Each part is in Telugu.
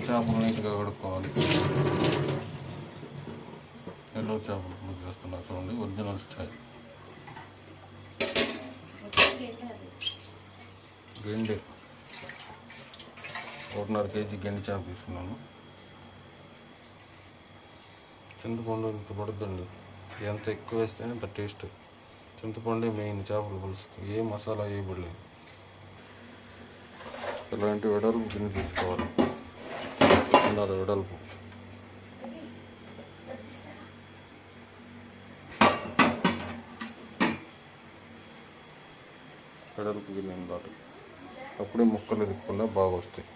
చేపలు నీట్గా కడుక్కోవాలి. నెల్లూరు చేపలు పులుసు చేస్తున్నా చూడండి, ఒరిజినల్ స్టైల్. గెండి 1.5 kg గెండి చేప తీసుకున్నాను. చింతపండు ఇంత పడుతుందండి, ఎంత ఎక్కువ వేస్తే అంత టేస్ట్. చింతపండే మెయిన్ చేపల పులుసుకి, ఏ మసాలా వేయబడలేదు. ఇలాంటి వెడల్పు గిన్నె తీసుకోవాలి, చిన్నది వెడల్పు. వెడల్పు గిన్నె ఉండాలి, అప్పుడే ముక్కలు తిప్పకుండా బాగా వస్తాయి.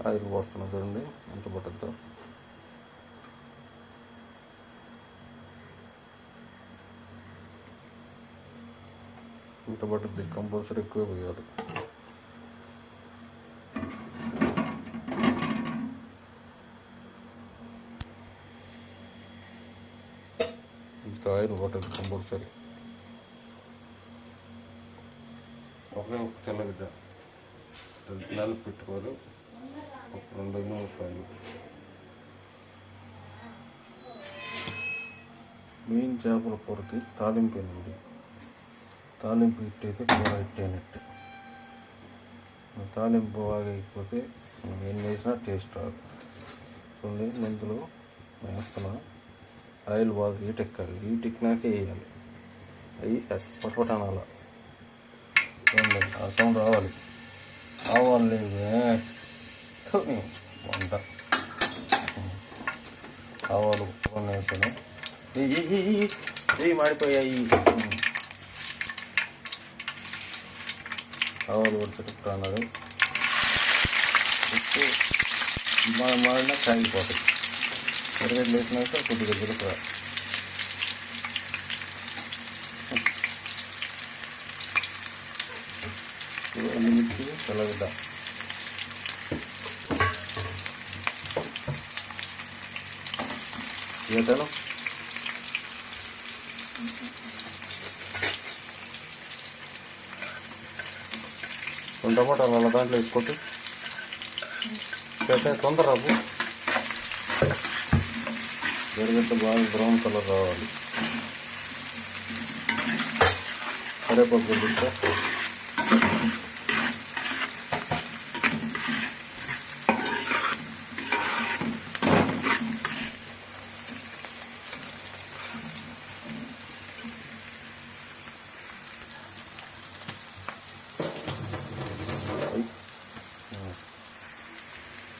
ఆయిల్ పోస్తున్నా చూడండి ఎంత పడుతుందో. ఇంత పట్టుద్ది, కంపల్సరీ ఎక్కువ పోయాలి. ఇంత ఆయిల్ పట్టదు కంపల్సరీ. ఒకే ఒక తెల్లగిద్ద నలుపు పెట్టుకోవాలి, ఒక 2 ఉల్లిపాయలు. మెయిన్ చేపల కూరకి తాలింపు అండి. తాలింపు ఇట్టయితే కూర ఇట్టయినట్టు. తాలింపు బాగా అయిపోతే ఎన్ని వేసినా టేస్ట్ రాదు. చూడండి, మెంతులు వేస్తున్నా. ఆయిల్ బాగా హీట్ ఎక్కాలి, హీట్ ఎక్కినాకే వేయాలి. అవి పట్టుపట్టానాల చూడండి, ఆ సౌండ్ రావాలి. ఆవాలి వంట. ఆవాలు కొన్ని వేసాను, మాడిపోయాయి. ఆవాలు వచ్చేటప్పుడు అన్నది ఉప్పు మాడినా కాగిపోతాయి. ఎరగడ్డలు వేసినాక కొద్దిగా జీలకర్ర, ఎండుమిర్చి, తెల్లగడ్డ, వేసాను. కొన్ని టమాటాలు అలా దాంట్లో వేసుకుంటే తొందర రాదు. ఎరగడ్డ బాగా బ్రౌన్ కలర్ రావాలి. కరివేపాకు కొద్దిగా,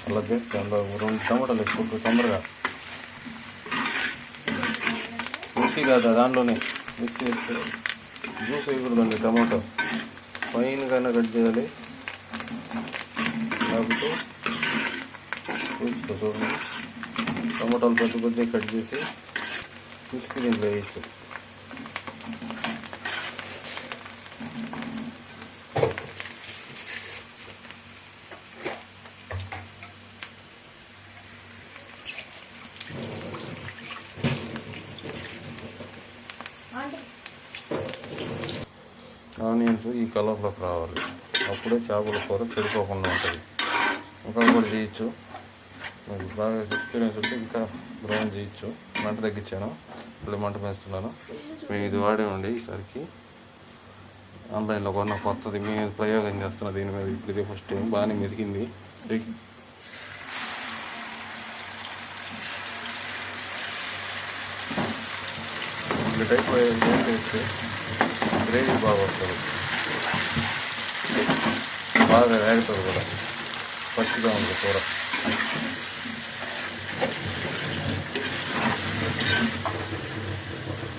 అలాగే దాంట్లో 2 టమాటాలు వేసుకుంటూ తొందరగా. మిక్సీ కాదు, దాంట్లోనే మిక్సీ వేస్తే జ్యూస్ వేయకూడదండి. టమాటో ఫైన్గానే కట్ చేయాలి, లేకపోతే చూడండి. టమాటాలు కొద్దిగా కట్ చేసి పిసికి దీంట్లో వేయచ్చు. ఆనియన్స్ ఈ కలర్లోకి రావాలి, అప్పుడే చేపల కూర చెడిపోకుండా ఉంటుంది. ఇంకా కూడా చేయొచ్చు, మీకు బాగా ఎక్స్పీరియన్స్ ఉంటే ఇంకా బ్రౌన్ చేయొచ్చు. మంట తగ్గించాను, ఇప్పుడు మంట పెంచుతున్నాను. మేము ఇది వాడేమండి ఈసారికి. ఆన్లైన్లో కొన్న కొత్తది, మేము ప్రయోగం చేస్తున్నా దీని మీద. ఇప్పుడు ఇదే ఫస్ట్ టైం, బాగానే మెదిగింది. ఈ టైప్ చేస్తే గ్రేవీ బాగా వస్తుంది, బాగా వేగుతుంది కూడా, పచ్చిగా ఉంది కూర.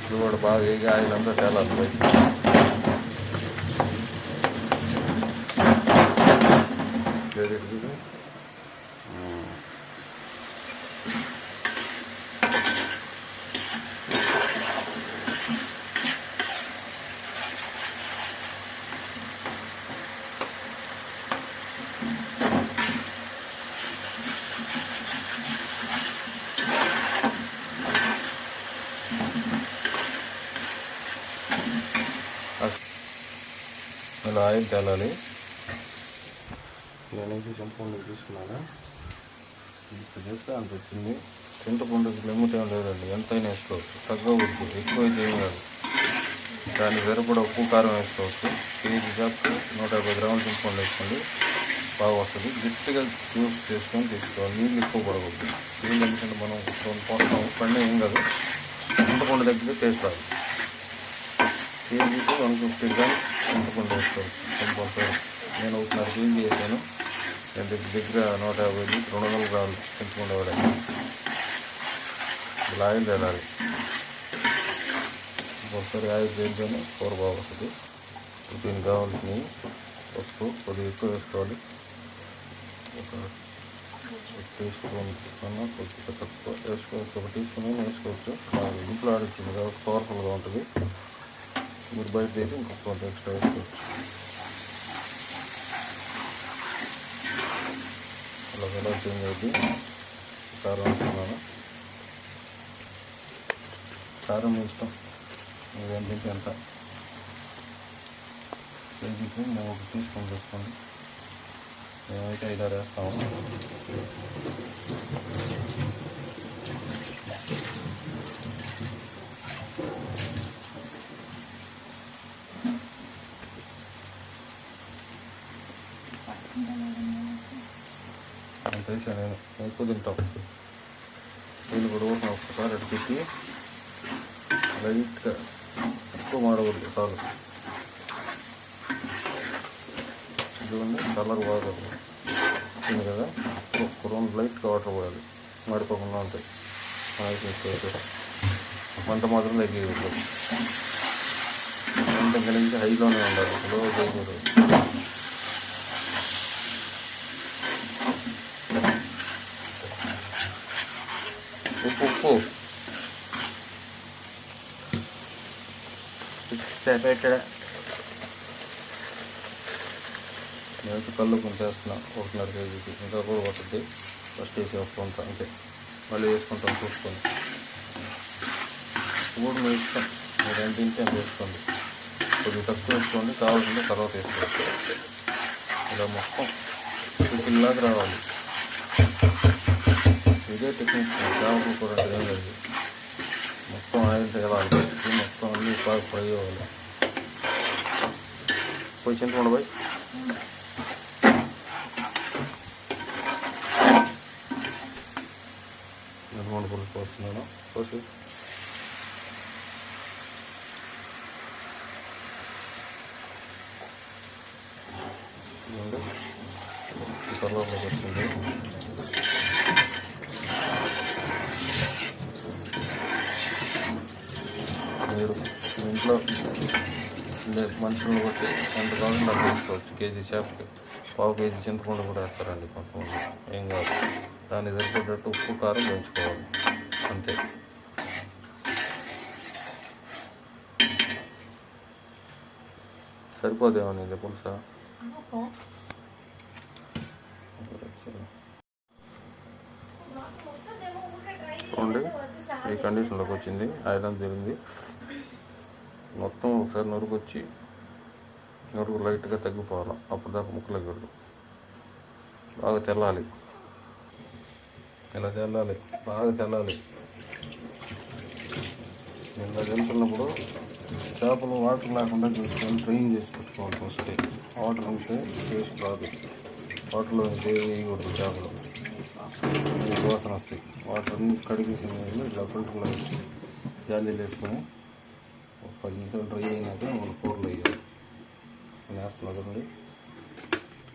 ఇది కూడా బాగా వేగి ఆయిల్ అంతా చాలా వస్తుంది. ఇలా ఆయిల్ తేలాలి. నేనైతే చింతపండు తీసుకున్నాను. ఇప్పుడు చేస్తే అంత వచ్చింది. చింతపండుకి లిమిట్ ఏం లేదండి, ఎంతైనా వేసుకోవచ్చు, తగ్గవద్దు, ఎక్కువ అయితే ఏం కాదు. దానికి సరిపడా ఉప్పు కారం వేసుకోవచ్చు. కేజీ చేపకి 150 గ్రాముల చింతపండు వేసుకోండి, బాగా వస్తుంది. గట్టిగా జ్యూస్ చేసుకొని తీసుకోవాలి, నీళ్ళు ఎక్కువ పడకూడదు. నీళ్ళు ఎందుకంటే మనం పోస్తాం, పండు ఏం కాదు, చింతపండు దగ్గర టేస్ట్ రాదు. కేజీకి 150 గ్రామ్స్ చింతపండు వేసుకోవచ్చు కంపల్సరీ. నేను 1.5 కేజీ వేసాను. నేను దగ్గర 150 200 గ్రాములు చింతపండు వాడాను. ఇలా ఆయిల్ వెళ్ళాలి, ఒకసారి ఆయిల్ చేద్దాము, కూర బాగుంటుంది. దీనికి కావాల్సినవి పప్పు కొద్దిగా ఎక్కువ వేసుకోవాలి, ఒక టీ స్పూన్ కన్నా కొద్దిగా తక్కువ వేసుకోవచ్చు, ఒక టీ స్పూన్ వేసుకోవచ్చు. ఇంట్లో ఆడిచ్చింది కాబట్టి పవర్ఫుల్గా ఉంటుంది. మీరు బయట అయితే ఇంకొక ఎక్స్ట్రా వేసుకోవచ్చు. అలా కలర్ చేంజ్ అయితే కారం వేసుకున్నాను. కారం ఇష్టం, మీరు ఎంత తింటే ఎంత. కేజీకి మేము 1 టీ స్పూన్ వేసుకోండి, మేమైతే 5-6 వేస్తాము. అంత వేసాను, నేను ఎక్కువ తింటాం. నీళ్ళు కూడా ఒకసారి అటు పెట్టి లైట్గా, ఎక్కువ మాడకూడదు, చాలు. చూడండి కలర్ బాగా వచ్చింది కదా. ఒక 2 లైట్గా వాటర్ పోయాలి, మాడిపోకుండా ఉంటాయి. మంట మాత్రం తగ్గిపోతుంది, మంట కలిగి హైలోనే ఉండాలి, లో చేయకూడదు. ఉప్పు పెట్టడా నేనైతే కళ్ళు కొంచెం వేస్తున్నాను 1.5 కేజీకి, ఇంకా కూడా పడుతుంది. ఫస్ట్ వేసి ఒప్పుకుంటా అంతే, మళ్ళీ వేసుకుంటాం చూసుకొని. కూడా మీ ఇష్టం, మీరు ఎంత తింటే అంత వేసుకోండి. కొద్దిగా తక్కువ వేసుకోండి, కావాల్సింటే తర్వాత వేసుకోవచ్చు. ఇలా మొత్తం పిల్లాగా రావాలి, ఇదే టెక్నిక్. చేపలు కూడా ఏం లేదు, మొత్తం ఆయిల్ తేవాలి, మొత్తం అన్నీ బాగా ఫ్రై అవ్వాలి. పోయి చింతపండు పోయి చింతపండు పులుసు పోస్తున్నాను. పోసి కలర్లోకి వచ్చింది. మీరు ఇంట్లో మనుషులను బట్టి ఎంత కావాలంటే అంత వేసుకోవచ్చు. కేజీ చేపకి 1/2 కేజీ చింతపండు కూడా వేస్తారండి కొంతమంది, ఏం కాదు. దాన్ని సరిపడ్డట్టు ఉప్పు కారం పెంచుకోవాలి అంతే. సరిపోదేమో ఇది పులుసా. చూడండి ఈ కండిషన్లోకి వచ్చింది, ఆయిల్ అంతా తెలింది. మొత్తం ఒకసారి నొరుకు లైట్గా తగ్గిపోవాలి, అప్పుడు దాకా ముక్కలు ఎగరదు. బాగా తెల్లాలి, ఇలా తెల్లాలి, బాగా తెల్లాలి. ఇలా వెళ్తున్నప్పుడు చేపలు వాటర్ లేకుండా చూసుకొని డ్రైన్ చేసి పెట్టుకోవాలి. ఫస్ట్ వాటర్ ఉంటే టేస్ట్ రాదు, వాటర్లో వేయకూడదు చేపలు, వాసన వస్తాయి. వాటర్ అన్ని కడిగేసి ఇట్లా ఫిల్టర్లో వేసి జాలీలు వేసుకొని ఒక 10 నిమిషాలు డ్రై అయినాక మనం కూరలు వేయాలి. వేస్తున్నా కదండి,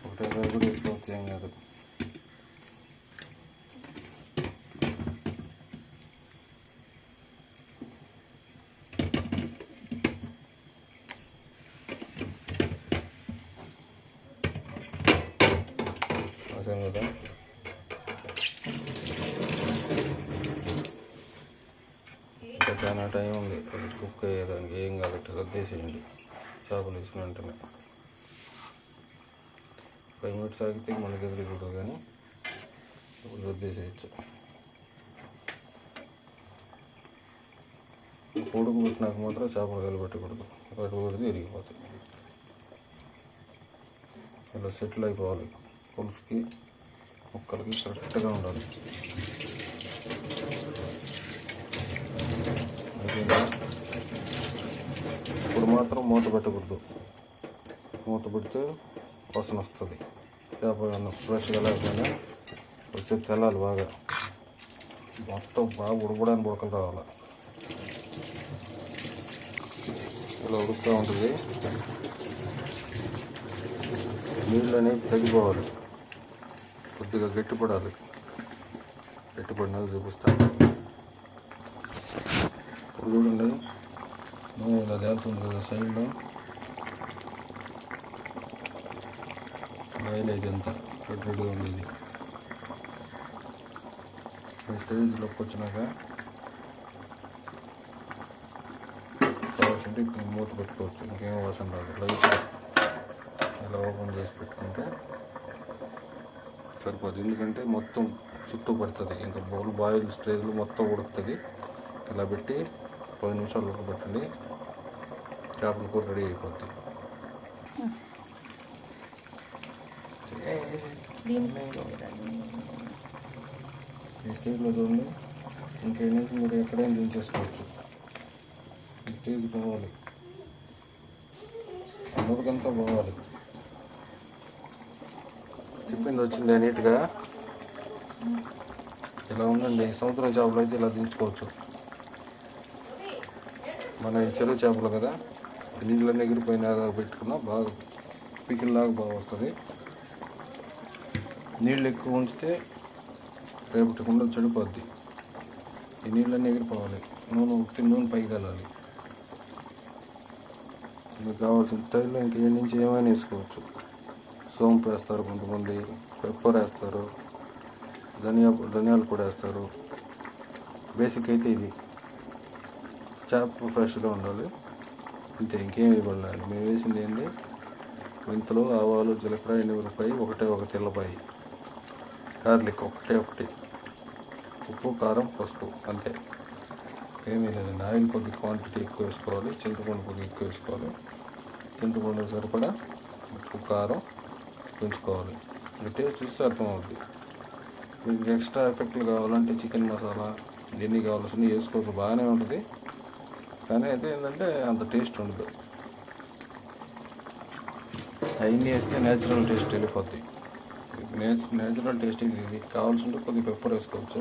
ఒకటే కూడా వేసుకోవచ్చు, ఏం కాదు. వేసాం కదా, చాలా టైం ఉంది అది కుక్ అయ్యేదానికి, ఏం కాబట్టి సర్దేసేయండి. చేపలు వేసిన వెంటనే 5 మినిట్స్ ఆగితే మనకి ఎదురుకూడదు, కానీ ఇప్పుడు సర్దేసేయచ్చు. పొడుగు పెట్టినాక మాత్రం చేపలు కలిపెట్టకూడదు, పెట్టుకూడదు, ఇరిగిపోతాయి. ఇలా సెటిల్ అయిపోవాలి. పులుసుకి ముక్కలకి కరెక్ట్గా ఉండాలి. ఇప్పుడు మాత్రం మూత పెట్టకూడదు. మూత పెడితే వాసన వస్తుంది. చేప ఫ్రెష్గా లేకపోయినా వచ్చి తెల్లాలి. బాగా మొత్తం బాగా ఉడకడానికి ఉడకలు రావాలి. ఇలా ఉడుకుతూ ఉంటుంది. నీళ్ళు అనేవి తగ్గిపోవాలి. కొద్దిగా గట్టిపడాలి. గట్టిపడినది చూపిస్తాను. చూడండి, నూనె ఇలా తేలుతుంది కదా సైడ్లో. ఆయిల్ అయితే ఎంత రెడీగా ఉండేది. ఈ స్టేజ్లోకి వచ్చినాక కావాల్సింటే ఇప్పుడు మూత పెట్టుకోవచ్చు. ఇంకేం వాసన రాదు. లైట్గా ఇలా ఓపెన్ చేసి పెట్టుకుంటే సరిపోదు. ఎందుకంటే మొత్తం చుట్టూ పడుతుంది. ఇంకా బౌల్ బాయిల్ స్టేజ్లో మొత్తం ఉడుకుతుంది. ఇలా పెట్టి 10 నిమిషాలు ఉడకబెట్టండి. చేపల కూర రెడీ అయిపోద్ది. ఈ స్టేజ్లో చూడండి. ఇంకేం నుంచి మీరు ఎక్కడైనా దించేసుకోవచ్చు. ఈ స్టేజ్ కావాలి. మురకంతా పోవాలి. తిప్పింది వచ్చింది నీట్గా. ఇలా ఉందండి. సముద్రం చేపలు అయితే ఇలా దించుకోవచ్చు. మన చెరువు చేపలు కదా, నీళ్ళని ఎగిరిపోయినా పెట్టుకున్నా బాగా పికిల్లాగా బాగా వస్తుంది. నీళ్ళు ఎక్కువ ఉంచితే రేపటికుండా చెడిపోద్ది. ఈ నీళ్ళన్నీ ఎగిరిపోవాలి. నూనె పైకి వెళ్ళాలి. మీకు కావాల్సిన స్టైల్లో ఇంక నుంచి ఏమైనా వేసుకోవచ్చు. సోంపు వేస్తారు కొంతమంది, పెప్పర్ వేస్తారు, ధనియాలు కూడా వేస్తారు. బేసిక్ అయితే ఇది. చేప ఫ్రెష్గా ఉండాలి అంతే, ఇంకేం ఇవ్వాలి. మేము వేసింది ఏంటి, మెంతులు, ఆవాలు, జీలకర్ర, ఎండుమిరపకాయ, ఒక తెల్లపాయి, గార్లిక్ ఒకటి, ఉప్పు, కారం, పసుపు, అంతే. ఏమీ లేదండి. ఆయిల్ కొద్ది క్వాంటిటీ ఎక్కువ వేసుకోవాలి. చింతపండు కొద్ది ఎక్కువ వేసుకోవాలి. చింతపండు సరిపడా ఉప్పు, కారం పెంచుకోవాలి. టేస్ట్ చూస్తే అర్థమవుతుంది. మీకు ఎక్స్ట్రా ఎఫెక్ట్లు కావాలంటే చికెన్ మసాలా ఎన్ని కావాల్సినవి వేసుకోవచ్చు. బాగానే ఉంటుంది. కానీ అయితే ఏంటంటే అంత టేస్ట్ ఉండదు. అవన్నీ వేస్తే నేచురల్ టేస్ట్ వెళ్ళిపోద్ది. నేచురల్ టేస్ట్ ఇది. కావాల్సింటే కొద్దిగా పెప్పర్ వేసుకోవచ్చు.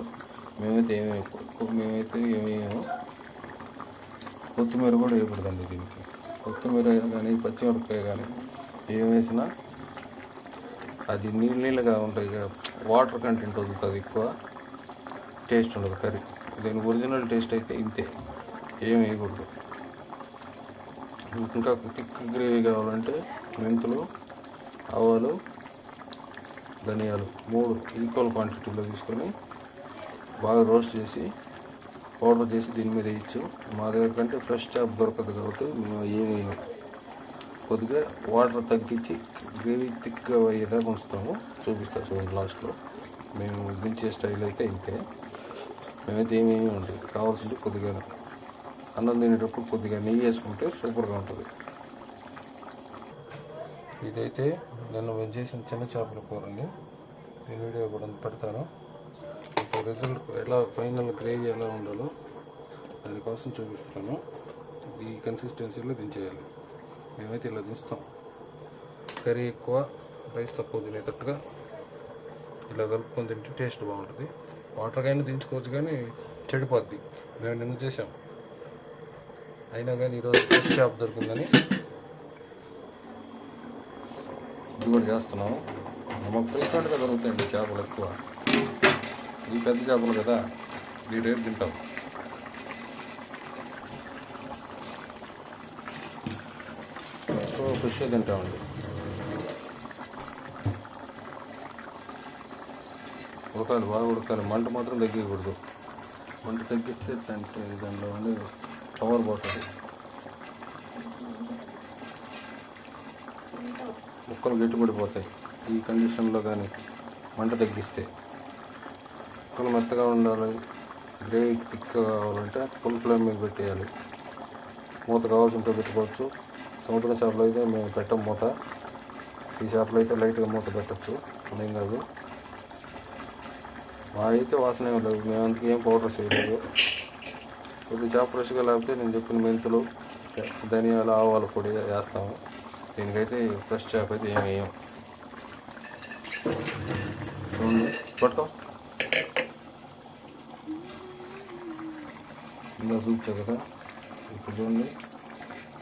మేమైతే ఏమేమో కొత్తిమీర కూడా వేయకూడదండి దీనికి. కొత్తిమీర కానీ పచ్చిమిరపకాయ కానీ ఏం వేసినా అది నీళ్ళగా ఉంటాయి. వాటర్ కంటెంట్ వదులుతుంది. ఎక్కువ టేస్ట్ ఉండదు కర్రీ. దీని ఒరిజినల్ టేస్ట్ అయితే ఇంతే, ఏం వేయకూడదు. ఇంకా థిక్ గ్రేవీ కావాలంటే మెంతులు, ఆవాలు, ధనియాలు 3 ఈక్వల్ క్వాంటిటీలో తీసుకొని బాగా రోస్ట్ చేసి పౌడర్ చేసి దీని మీద వేయచ్చు. మా దగ్గర కంటే ఫ్రెష్ చేప దొరకదు కాబట్టి మేము ఏమి కొద్దిగా వాటర్ తగ్గించి గ్రేవీ థిక్గా అయ్యేదాకా ఉంచుతాము. చూపిస్తాను చూడండి లాస్ట్లో. మేము దించే స్టైల్ అయితే ఇంతే. మేమైతే ఏమేమి ఉంటుంది. కావాల్సింటే కొద్దిగా అన్నం తినేటప్పుడు కొద్దిగా నెయ్యి వేసుకుంటే సూపర్గా ఉంటుంది. ఇదైతే నేను చేసిన చిన్న చేపల కూర అండి. ఈ వీడియో కూడా పెడతాను. ఇప్పుడు రిజల్ట్ ఎలా, ఫైనల్ గ్రేవీ ఎలా ఉండాలో దానికోసం చూపిస్తున్నాను. ఈ కన్సిస్టెన్సీలో దించేయాలి. మేమైతే ఇలా దించుతాం. కర్రీ ఎక్కువ, రైస్ తక్కువ తినేటట్టుగా ఇలా కలుపుకొని తింటే టేస్ట్ బాగుంటుంది. వాటర్కైనా దించుకోవచ్చు కానీ చెడిపోద్ది. మేము నిన్న చేసాం. అయినా కానీ ఈరోజు ఫ్రెష్ చేప దొరికిందని ఇది కూడా చేస్తున్నాము. మాకు ఫ్రీక్వెంట్గా దొరుకుతాయండి చేపలు ఎక్కువ. ఈ పెద్ద చేపలు కదా, ఈ రేపు తింటాం. ఎక్కువ ఫిష్ తింటామండి. ఉడకాలి, బాగా ఉడకాలి. మంట మాత్రం తగ్గకూడదు. మంట తగ్గిస్తే దాంట్లో ఉండి పవర్ పోతుంది. ముక్కలు గట్టిపడిపోతాయి. ఈ కండిషన్లో కానీ మంట తగ్గిస్తే. ముక్కలు మెత్తగా ఉండాలి, గ్రేవీ థిక్గా కావాలంటే ఫుల్ ఫ్లేమ్ మీద పెట్టేయాలి. మూత కావాల్సి ఉంటే పెట్టుకోవచ్చు. సముద్రం చేపలు అయితే మేము పెట్టం మూత. ఈ చేపలు అయితే లైట్గా మూత పెట్టచ్చు, ఏం కాదు. మా అయితే వాసన ఏం లేవు, మేము అందుకే ఏం పౌడర్ చేయలేదు. కొద్ది చేప ఫ్రెష్గా లేకపోతే నేను చెప్పిన మెంతులు, ధనియాలు, ఆవాలు పొడి వేస్తాము. దీనికైతే ఫ్రెష్ చేప అయితే ఏమి వేయం. చూడండి పట్టుకో, ఇంకా చూపించా కదా. ఇప్పుడు చూడండి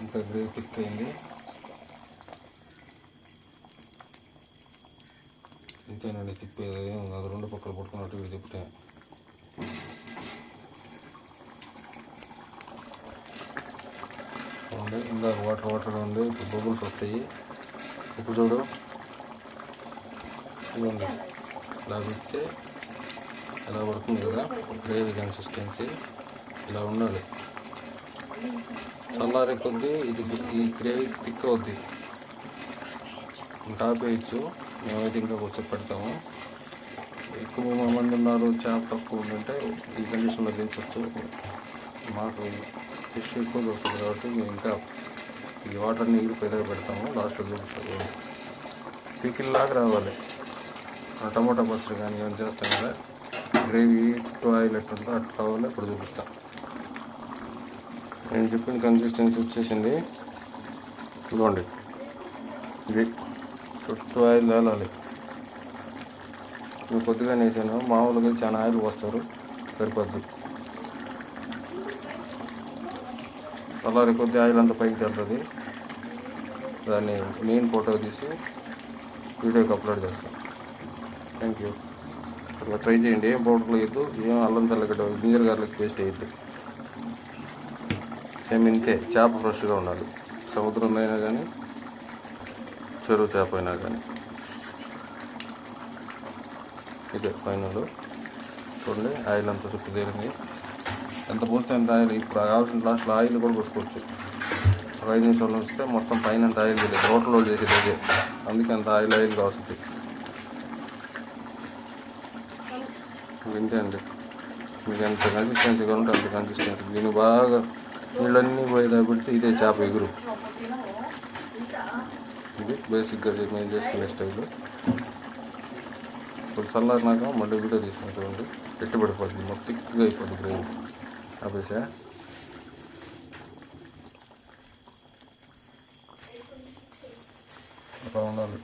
ఇంకా గ్రేవీ థిక్ అయింది. ఇంతేనండి, తిప్పేది ఏం కాదు. రెండు పక్కలు పట్టుకున్నట్టు ఇది తిప్పితే ఉంది. ఇంకా వాటర్ ఉంది, ఇప్పుడు బబుల్స్ వస్తాయి. ఇప్పుడు చూడు, ఇవ్వండి ఇలా పెడితే ఇలా పడుతుంది కదా. గ్రేవీ కన్సిస్టెన్సీ ఇలా ఉండాలి. చల్లారే కొద్దీ ఈ గ్రేవీ థిక్ అవుద్ది. ఇంకా ఆపేయచ్చు, మేమైతే ఇంకా కొంచెం పెడతాము. ఎక్కువ మంది ఉన్నారు, చేప తక్కువ ఉందంటే ఈ కండిషన్లో దించవచ్చు. మాకు ఫిష్ ఎక్కువ దొరుకుతుంది కాబట్టి మేము ఇంకా ఈ వాటర్ని పెద్దగా పెడతాము. లాస్ట్లో చూపిస్తాము. పికిల్లాగా రావాలి. టమాటా పచ్చడి కానీ ఏమైనా చేస్తాం కదా, గ్రేవీ చుట్టూ ఆయిల్ ఎట్టుందో అట్లా రావాలి. ఇప్పుడు చూపిస్తాం. నేను చెప్పిన కన్సిస్టెన్సీ వచ్చేసింది. ఇదిగోండి, ఇది చుట్టూ ఆయిల్ తేలాలి. నేను కొద్దిగా వేసాను, మామూలుగా చాలా ఆయిల్ పోస్తారు, సరిపోద్ది. చల్లారి కొద్ది ఆయిల్ అంతా పైకి తేలుతుంది. దాన్ని మెయిన్ ఫోటో తీసి వీడియోకి అప్లోడ్ చేస్తాను. Thank you. అట్లా ట్రై చేయండి. ఏం పౌడర్లు వేయద్దు, ఏం అల్లం తెల్లగడ్డ జింజర్ గార్లిక్ పేస్ట్ వేయద్దు. సేమ్ ఇంతే, చేప ఫ్రెష్గా ఉండాలి. సముద్రంలో అయినా కానీ చెరువు చేప అయినా కానీ. ఇదే ఫైనల్. చూడండి ఆయిల్ అంతా చుట్టూ తేలింది. ఎంత పోస్తే అంత ఆయిల్. ఇప్పుడు కావాల్సిన లాస్ట్లో ఆయిల్ కూడా పోసుకోవచ్చు. ఒక 5 నిమిషాలు వస్తే మొత్తం పైన అంత ఆయిల్ తెలియదు. రోట్లో చేసేది అదే, అందుకే అంత ఆయిల్గా వస్తుంది. ఇంతే అండి. మీకు ఎంత కన్సిస్టెన్సీగా ఉంటే అంత కన్సిస్టెన్సీ. దీన్ని బాగా నీళ్ళన్నీ పోయేదా పెడితే ఇదే చేప ఎగురు. ఇది బేసిక్గా మేము చేసుకునే స్టైల్. ఇప్పుడు చల్లారినాక మళ్ళీ వీడియో తీసుకుని చూడండి. పెట్టుబడిపోతుంది, మొత్తం థిక్గా అయిపోతుంది గ్రేవీ. ఆపేసా. అలా ఉండాలి.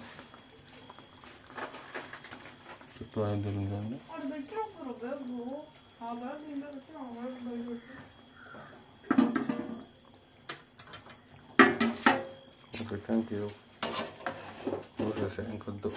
చుట్టూ ఆయన తిరిగిందండి. Okay, thank you. చూసేసా, ఇంకొద్దు.